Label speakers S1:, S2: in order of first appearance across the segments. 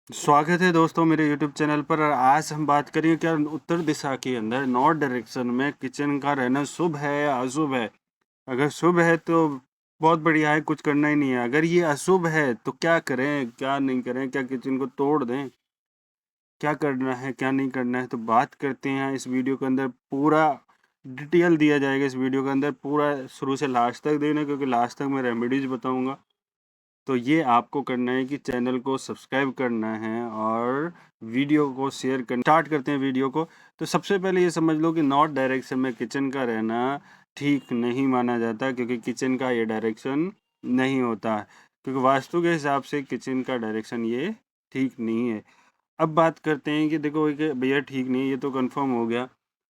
S1: स्वागत है दोस्तों मेरे YouTube चैनल पर। और आज हम बात करेंगे क्या उत्तर दिशा के अंदर नॉर्थ डायरेक्शन में किचन का रहना शुभ है या अशुभ है। अगर शुभ है तो बहुत बढ़िया है, कुछ करना ही नहीं है। अगर ये अशुभ है तो क्या करें क्या नहीं करें, क्या किचन को तोड़ दें, क्या करना है क्या नहीं करना है, तो बात करते हैं इस वीडियो के अंदर। पूरा डिटेल दिया जाएगा इस वीडियो के अंदर, पूरा शुरू से लास्ट तक देना, क्योंकि लास्ट तक मैं रेमेडीज बताऊंगा। तो ये आपको करना है कि चैनल को सब्सक्राइब करना है और वीडियो को शेयर करना। स्टार्ट करते हैं वीडियो को। तो सबसे पहले ये समझ लो कि नॉर्थ डायरेक्शन में किचन का रहना ठीक नहीं माना जाता, क्योंकि किचन का ये डायरेक्शन नहीं होता है, क्योंकि वास्तु के हिसाब से किचन का डायरेक्शन ये ठीक नहीं है। अब बात करते हैं कि देखो कि भैया ठीक नहीं है, ये तो कंफर्म हो गया।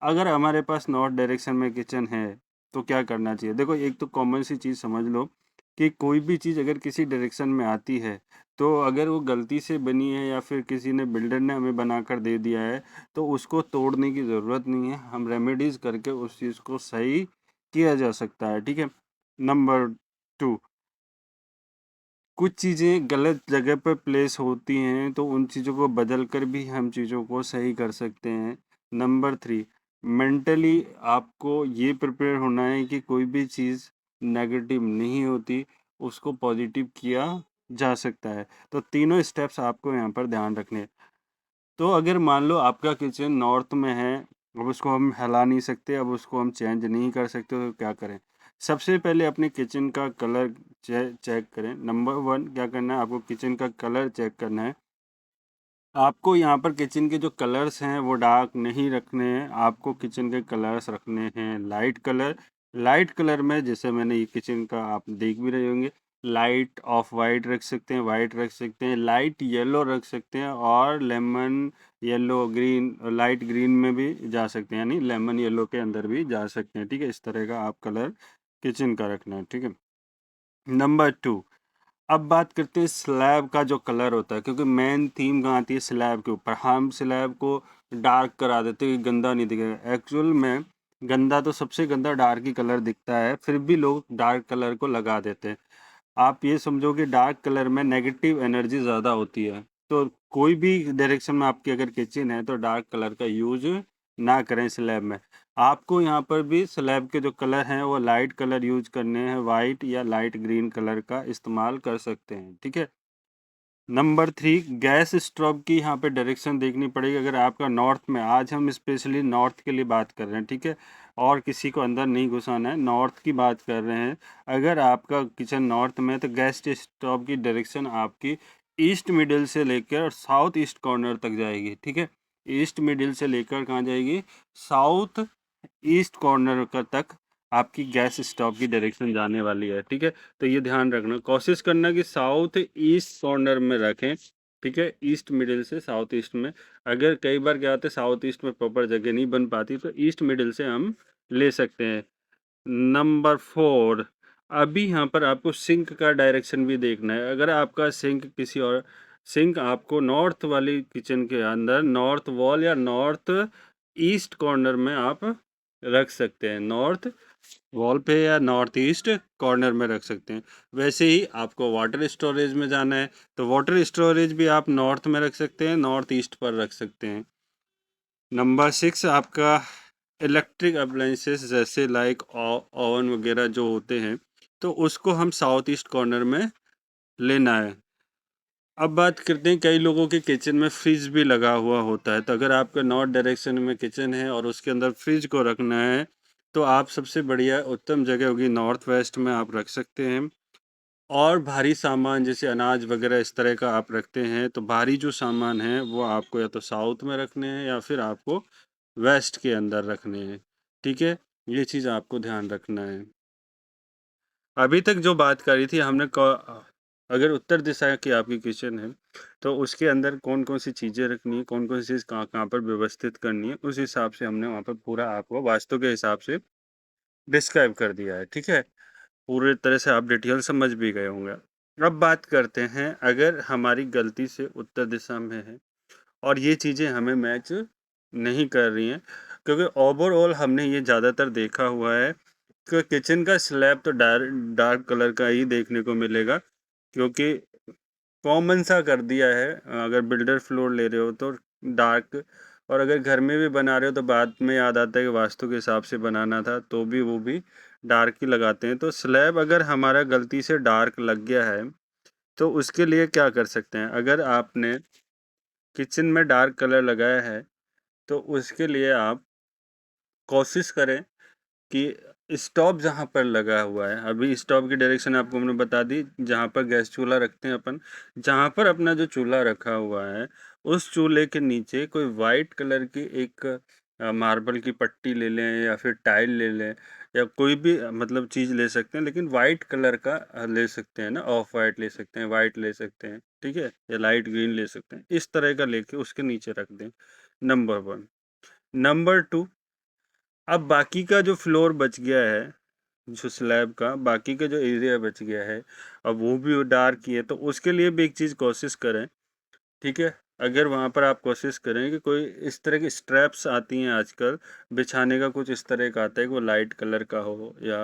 S1: अगर हमारे पास नॉर्थ डायरेक्शन में किचन है तो क्या करना चाहिए। देखो, एक तो कॉमन सी चीज़ समझ लो कि कोई भी चीज़ अगर किसी डायरेक्शन में आती है, तो अगर वो गलती से बनी है या फिर किसी ने बिल्डर ने हमें बनाकर दे दिया है, तो उसको तोड़ने की ज़रूरत नहीं है। हम रेमेडीज़ करके उस चीज़ को सही किया जा सकता है, ठीक है। नंबर 2, कुछ चीज़ें गलत जगह पर प्लेस होती हैं, तो उन चीज़ों को बदल कर भी हम चीज़ों को सही कर सकते हैं। नंबर 3, मेंटली आपको ये प्रिपेयर होना है कि कोई भी चीज़ नेगेटिव नहीं होती, उसको पॉजिटिव किया जा सकता है। तो तीनों स्टेप्स आपको यहाँ पर ध्यान रखने हैं। तो अगर मान लो आपका किचन नॉर्थ में है, अब उसको हम हिला नहीं सकते, अब उसको हम चेंज नहीं कर सकते, तो क्या करें। सबसे पहले अपने किचन का कलर चेक करें। नंबर 1 क्या करना है, आपको किचन का कलर चेक करना है। आपको यहाँ पर किचन के जो कलर्स हैं वो डार्क नहीं रखने हैं, आपको किचन के कलर्स रखने हैं लाइट कलर। लाइट कलर में जैसे मैंने ये किचन का आप देख भी रहे होंगे, लाइट ऑफ वाइट रख सकते हैं, वाइट रख सकते हैं, लाइट येलो रख सकते हैं, और lemon yellow green, light green में भी जा सकते हैं, यानी लेमन येलो के अंदर भी जा सकते हैं, ठीक है। इस तरह का आप कलर किचन का रखना है, ठीक है। नंबर 2, अब बात करते हैं स्लैब का जो कलर होता है, क्योंकि मेन थीम कहाँ आती है, स्लैब के ऊपर। हम स्लैब को डार्क करा देते हैं कि गंदा नहीं दिखेगा। एक्चुअल में गंदा तो सबसे गंदा डार्क ही कलर दिखता है, फिर भी लोग डार्क कलर को लगा देते हैं। आप ये समझो कि डार्क कलर में नेगेटिव एनर्जी ज़्यादा होती है, तो कोई भी डायरेक्शन में आपकी अगर किचन है तो डार्क कलर का यूज ना करें स्लैब में। आपको यहाँ पर भी स्लैब के जो कलर हैं वो लाइट कलर यूज करने हैं, वाइट या लाइट ग्रीन कलर का इस्तेमाल कर सकते हैं, ठीक है। नंबर 3, गैस स्टोव की यहाँ पे डायरेक्शन देखनी पड़ेगी। अगर आपका नॉर्थ में, आज हम स्पेशली नॉर्थ के लिए बात कर रहे हैं, ठीक है, और किसी को अंदर नहीं घुसाना है, नॉर्थ की बात कर रहे हैं। अगर आपका किचन नॉर्थ में है तो गैस स्टोव की डायरेक्शन आपकी ईस्ट मिडिल से लेकर साउथ ईस्ट कॉर्नर तक जाएगी, ठीक है। ईस्ट मिडिल से लेकर कहाँ जाएगी, साउथ ईस्ट कॉर्नर का तक आपकी गैस स्टोव की डायरेक्शन जाने वाली है, ठीक है। तो ये ध्यान रखना, कोशिश करना कि साउथ ईस्ट कॉर्नर में रखें, ठीक है, ईस्ट मिडिल से साउथ ईस्ट में। अगर कई बार क्या होता है साउथ ईस्ट में प्रॉपर जगह नहीं बन पाती, तो ईस्ट मिडिल से हम ले सकते हैं। नंबर 4, अभी यहाँ पर आपको सिंक का डायरेक्शन भी देखना है। अगर आपका सिंक किसी और, सिंक आपको नॉर्थ वाली किचन के अंदर नॉर्थ वॉल या नॉर्थ ईस्ट कॉर्नर में आप रख सकते हैं, नॉर्थ वॉल पे या नॉर्थ ईस्ट कॉर्नर में रख सकते हैं। वैसे ही आपको वाटर स्टोरेज में जाना है तो वाटर स्टोरेज भी आप नॉर्थ में रख सकते हैं, नॉर्थ ईस्ट पर रख सकते हैं। नंबर 6, आपका इलेक्ट्रिक अप्लायंसेस जैसे लाइक ओवन वगैरह जो होते हैं, तो उसको हम साउथ ईस्ट कॉर्नर में लेना है। अब बात करते हैं, कई लोगों के किचन में फ्रिज भी लगा हुआ होता है, तो अगर आपका नॉर्थ डायरेक्शन में किचन है और उसके अंदर फ्रिज को रखना है, तो आप सबसे बढ़िया उत्तम जगह होगी नॉर्थ वेस्ट में आप रख सकते हैं। और भारी सामान जैसे अनाज वगैरह इस तरह का आप रखते हैं, तो भारी जो सामान है वो आपको या तो साउथ में रखने हैं या फिर आपको वेस्ट के अंदर रखने हैं, ठीक है। ये चीज़ आपको ध्यान रखना है। अभी तक जो बात करी थी हमने अगर उत्तर दिशा की आपकी किचन है, तो उसके अंदर कौन-कौन सी चीज़ें रखनी है, कौन-कौन सी चीज़ कहाँ-कहाँ पर व्यवस्थित करनी है, उस हिसाब से हमने वहाँ पर पूरा आपको वास्तु के हिसाब से डिस्क्राइब कर दिया है, ठीक है। पूरी तरह से आप डिटेल समझ भी गए होंगे। अब बात करते हैं, अगर हमारी गलती से उत्तर दिशा में है और ये चीज़ें हमें मैच नहीं कर रही हैं, क्योंकि ओवरऑल हमने ये ज़्यादातर देखा हुआ है कि किचन का स्लैब तो डार्क कलर का ही देखने को मिलेगा, क्योंकि कॉमन सा कर दिया है। अगर बिल्डर फ्लोर ले रहे हो तो डार्क, और अगर घर में भी बना रहे हो तो बाद में याद आता है कि वास्तु के हिसाब से बनाना था, तो भी वो भी डार्क ही लगाते हैं। तो स्लैब अगर हमारा गलती से डार्क लग गया है तो उसके लिए क्या कर सकते हैं, अगर आपने किचन में डार्क कलर लगाया है तो उसके लिए आप कोशिश करें कि स्टोव जहाँ पर लगा हुआ है, अभी स्टोव की डायरेक्शन आपको हमने बता दी, जहाँ पर गैस चूल्हा रखते हैं अपन, जहाँ पर अपना जो चूल्हा रखा हुआ है उस चूल्हे के नीचे कोई वाइट कलर की एक मार्बल की पट्टी ले लें या फिर टाइल ले लें, या कोई भी मतलब चीज़ ले सकते हैं, लेकिन वाइट कलर का ले सकते हैं ना, ऑफ वाइट ले सकते हैं, वाइट ले सकते हैं, ठीक है, या लाइट ग्रीन ले सकते हैं, इस तरह का लेके उसके नीचे रख दें। नंबर 1। नंबर 2, अब बाकी का जो फ्लोर बच गया है, जो स्लैब का बाकी का जो एरिया बच गया है, अब वो भी डार्क ही है, तो उसके लिए भी एक चीज़ कोशिश करें, ठीक है। अगर वहाँ पर आप कोशिश करें कि कोई इस तरह की स्ट्रैप्स आती हैं आजकल, बिछाने का कुछ इस तरह का आता है कि वो लाइट कलर का हो या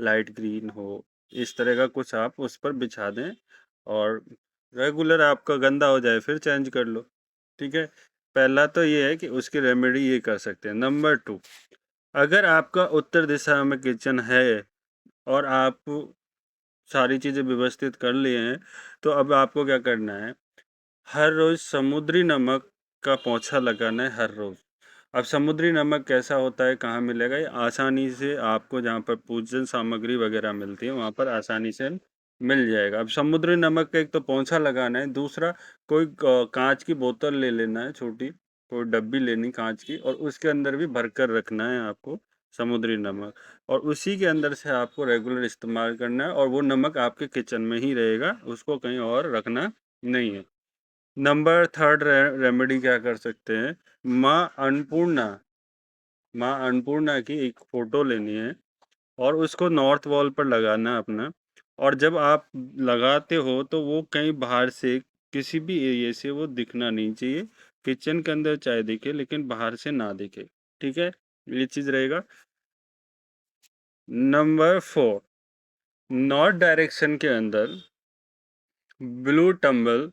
S1: लाइट ग्रीन हो, इस तरह का कुछ आप उस पर बिछा दें, और रेगुलर आपका गंदा हो जाए फिर चेंज कर लो, ठीक है। पहला तो ये है कि उसकी रेमेडी ये कर सकते हैं। नंबर 2, अगर आपका उत्तर दिशा में किचन है और आप सारी चीज़ें व्यवस्थित कर लिए हैं, तो अब आपको क्या करना है, हर रोज़ समुद्री नमक का पोंछा लगाना है हर रोज़। अब समुद्री नमक कैसा होता है, कहाँ मिलेगा, ये आसानी से आपको जहाँ पर पूजन सामग्री वगैरह मिलती है वहाँ पर आसानी से मिल जाएगा। अब समुद्री नमक का एक तो पोंछा लगाना है, दूसरा कोई कांच की बोतल ले लेना है छोटी, कोई डब्बी लेनी कांच की, और उसके अंदर भी भरकर रखना है आपको समुद्री नमक, और उसी के अंदर से आपको रेगुलर इस्तेमाल करना है, और वो नमक आपके किचन में ही रहेगा, उसको कहीं और रखना नहीं है। नंबर 3 रेमेडी क्या कर सकते हैं, माँ अन्नपूर्णा की एक फ़ोटो लेनी है और उसको नॉर्थ वॉल पर लगाना है अपना, और जब आप लगाते हो तो वो कहीं बाहर से किसी भी एरिया से वो दिखना नहीं चाहिए। किचन के अंदर चाहे दिखे लेकिन बाहर से ना दिखे, ठीक है? ये चीज़ रहेगा। नंबर 4, नॉर्थ डायरेक्शन के अंदर ब्लू टंबल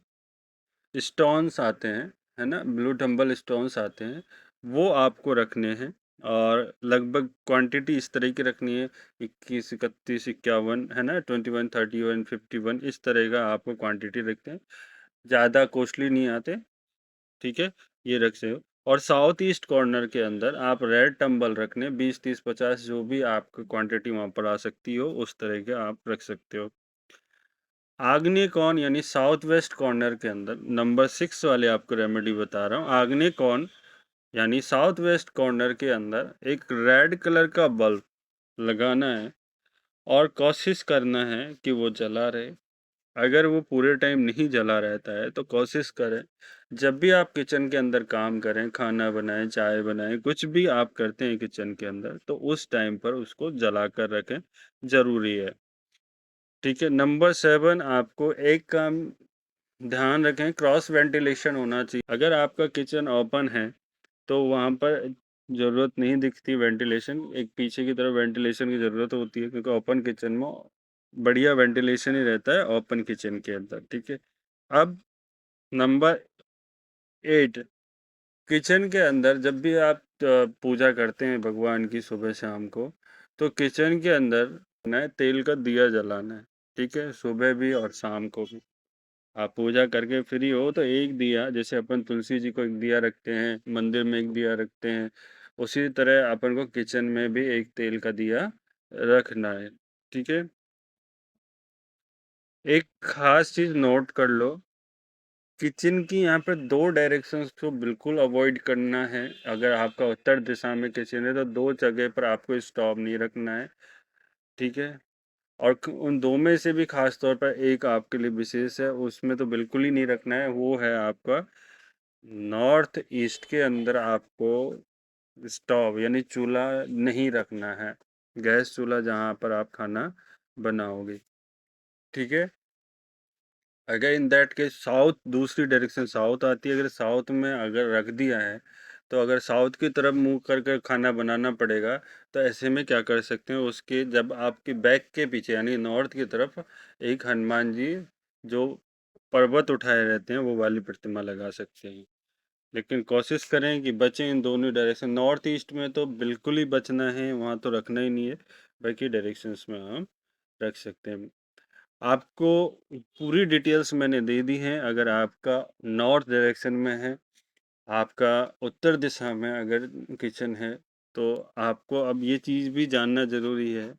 S1: स्टोन्स आते हैं, है ना? ब्लू टंबल स्टोन्स आते हैं, वो आपको रखने हैं, और लगभग क्वांटिटी इस तरह की रखनी है, 21, 31, 51, है ना? 21, 31, 51, इस तरह का आपको क्वांटिटी रखते हैं। ज़्यादा कॉस्टली नहीं आते, ठीक है? ये रख सकते हो। और साउथ ईस्ट कॉर्नर के अंदर आप रेड टंबल रखने, 20, 30, 50 जो भी आपकी क्वांटिटी वहाँ पर आ सकती हो, उस तरह के आप रख सकते हो। आग्नेय कोण यानी साउथ वेस्ट कॉर्नर के अंदर नंबर 6 वाले आपको रेमेडी बता रहा हूँ। आग्नेय कोण यानी साउथ वेस्ट कॉर्नर के अंदर एक रेड कलर का बल्ब लगाना है, और कोशिश करना है कि वो जला रहे। अगर वो पूरे टाइम नहीं जला रहता है तो कोशिश करें, जब भी आप किचन के अंदर काम करें, खाना बनाएं, चाय बनाएं, कुछ भी आप करते हैं किचन के अंदर, तो उस टाइम पर उसको जला कर रखें, ज़रूरी है। ठीक है। नंबर 7, आपको एक काम ध्यान रखें, क्रॉस वेंटिलेशन होना चाहिए। अगर आपका किचन ओपन है तो वहाँ पर ज़रूरत नहीं दिखती वेंटिलेशन, एक पीछे की तरफ वेंटिलेशन की ज़रूरत होती है, क्योंकि ओपन किचन में बढ़िया वेंटिलेशन ही रहता है ओपन किचन के अंदर, ठीक है। अब नंबर 8, किचन के अंदर जब भी आप पूजा करते हैं भगवान की सुबह शाम को, तो किचन के अंदर नए तेल का दिया जलाना है, ठीक है, सुबह भी और शाम को भी। आप पूजा करके फ्री हो तो एक दिया, जैसे अपन तुलसी जी को एक दिया रखते हैं, मंदिर में एक दिया रखते हैं, उसी तरह अपन को किचन में भी एक तेल का दिया रखना है, ठीक है। एक खास चीज़ नोट कर लो, किचन की यहाँ पे 2 डायरेक्शंस को बिल्कुल अवॉइड करना है। अगर आपका उत्तर दिशा में किचन है तो 2 जगह पर आपको स्टोव नहीं रखना है, ठीक है। और उन 2 में से भी खास तौर पर एक आपके लिए विशेष है, उसमें तो बिल्कुल ही नहीं रखना है, वो है आपका नॉर्थ ईस्ट के अंदर आपको स्टोव यानी चूल्हा नहीं रखना है, गैस चूल्हा जहाँ पर आप खाना बनाओगे, ठीक है। अगर इन दैट केस साउथ, दूसरी डायरेक्शन साउथ आती है, अगर साउथ में अगर रख दिया है तो अगर साउथ की तरफ मुंह करके खाना बनाना पड़ेगा, तो ऐसे में क्या कर सकते हैं, उसके जब आपके बैक के पीछे यानी नॉर्थ की तरफ एक हनुमान जी जो पर्वत उठाए रहते हैं, वो वाली प्रतिमा लगा सकते हैं। लेकिन कोशिश करें कि बचें इन दोनों डायरेक्शन। नॉर्थ ईस्ट में तो बिल्कुल ही बचना है, वहाँ तो रखना ही नहीं है। बाकी डायरेक्शंस में हम रख सकते हैं। आपको पूरी डिटेल्स मैंने दे दी हैं। अगर आपका नॉर्थ डायरेक्शन में है, आपका उत्तर दिशा में अगर किचन है, तो आपको अब ये चीज़ भी जानना ज़रूरी है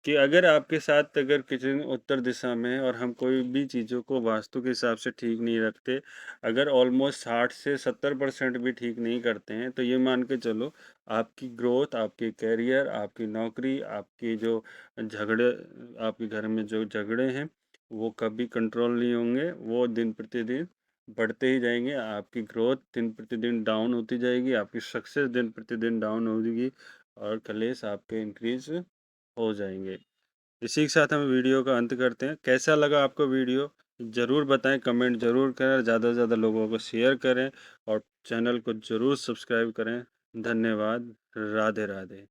S1: कि अगर आपके साथ अगर किचन उत्तर दिशा में है और हम कोई भी चीज़ों को वास्तु के हिसाब से ठीक नहीं रखते, अगर ऑलमोस्ट 60 से 70% भी ठीक नहीं करते हैं, तो ये मान के चलो आपकी ग्रोथ, आपके करियर, आपकी नौकरी, आपकी जो झगड़े, आपके घर में जो झगड़े हैं, वो कभी कंट्रोल नहीं होंगे। वो दिन प्रतिदिन बढ़ते ही जाएंगे। आपकी ग्रोथ दिन प्रतिदिन डाउन होती जाएगी, आपकी सक्सेस दिन प्रतिदिन डाउन होगी और कलेश आपके इंक्रीज हो जाएंगे। इसी के साथ हम वीडियो का अंत करते हैं। कैसा लगा आपको वीडियो ज़रूर बताएं, कमेंट ज़रूर करें, ज़्यादा से ज़्यादा लोगों को शेयर करें और चैनल को ज़रूर सब्सक्राइब करें। धन्यवाद। राधे राधे।